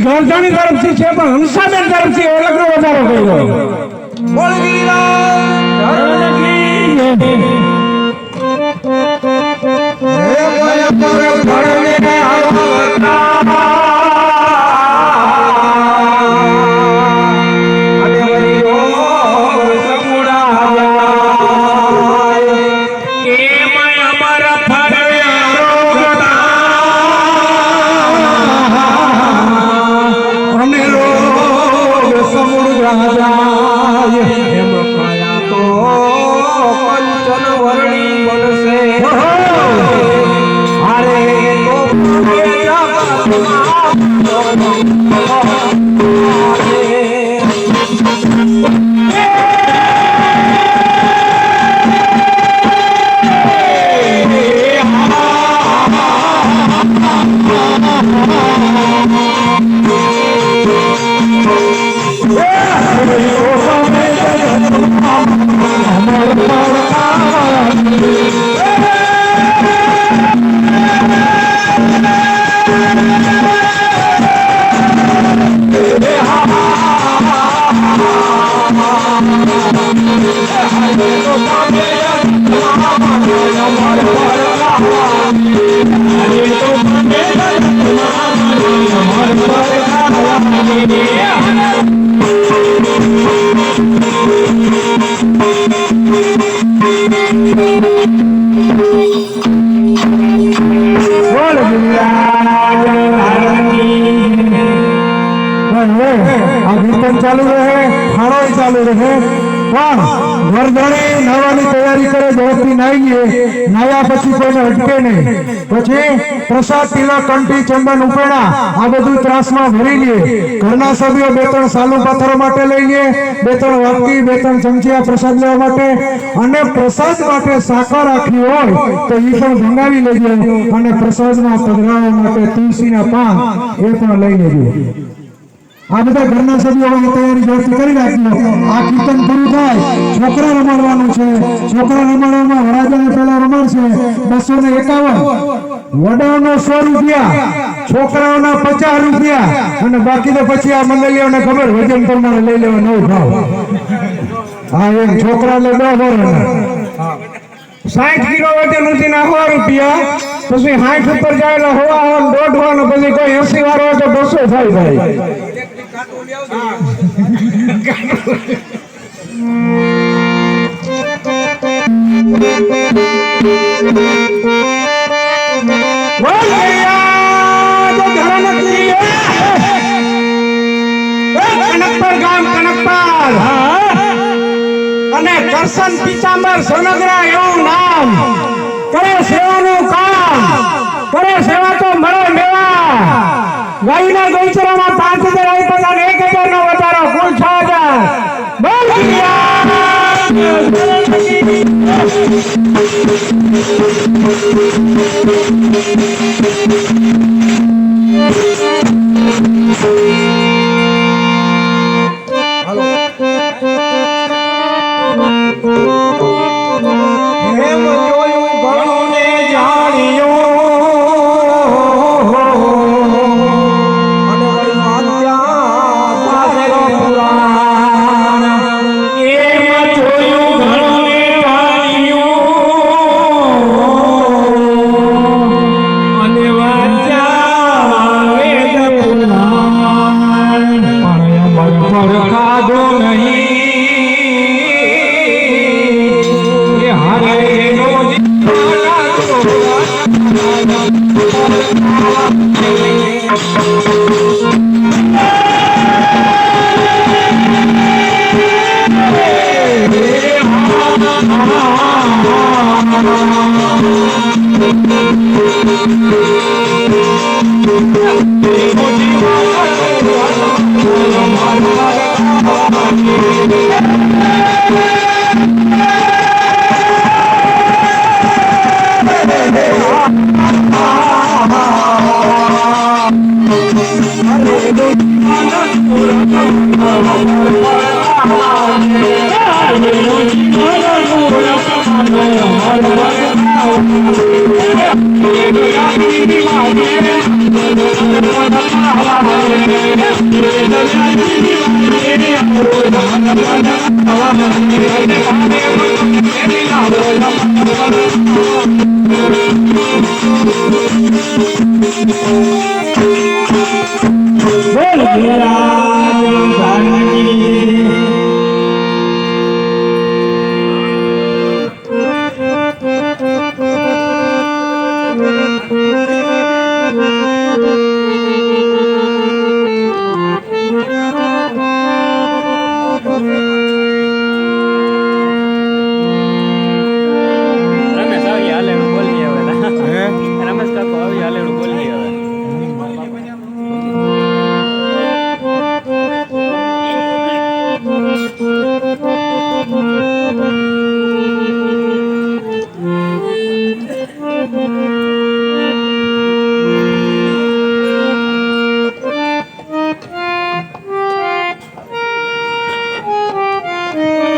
ઘરજાની તરફથી છે પણ હંસાબેન તરફથી ઓળખનો વધારો કર્યો બોલ ચાલુ રહે ખાણો ચાલુ રહે પણ વરધણી નાવાની તૈયારી કરે દોસ્તી નાઈએ નાયા પછી કોઈને અટકે નહીં પછી પ્રસાદ તિલક કંઠી ચંદન ઉપેણા આ બધું ત્રાસમાં ભરી લે ઘરના સભ્યો 2-3 સાલુ પાથરો માટે લઈ લે 2-3 વાટકી 2-3 ચમચિયા પ્રસાદ લેવા માટે અને પ્રસાદ માટે સાકર રાખી હોય તો એ પણ ભંગાવી લેજો અને પ્રસાદમાં પધરાવવા માટે તુલસીના પાન એ પણ લઈ લેજો આ બધા ઘરના સભ્યો તૈયારી જોરથી કરી રાખજો આ કીર્તન પૂરું થાય છોકરા રમાડવાનું છે છોકરા રમાડવામાં વરાજાને પહેલા રમાડશે 251 વડાનો 100 રૂપિયા છોકરાઓના 50 રૂપિયા અને બાકી તો પછી આ મંડળીઓને ખબર વજન પ્રમાણે લઈ લેવા નવો ભાવ હા એમ છોકરા લે 10 60 કિલો વજન ઊંચી ના 100 રૂપિયા પછી 60 ઉપર જાય એટલે હોવા દોઢવાનો પછી કોઈ 80 વાળો તો 200 થાય ભાઈ અને કરશન પીતાંબર સોનગરા એવું નામ કરે સેવાનું કામ કરે સેવા તો મળે મેવા ગાયના ગૌચરામાં 5000 આપ્યા અને 1000 નો વધારો કુલ 6000 બોલ Thank you.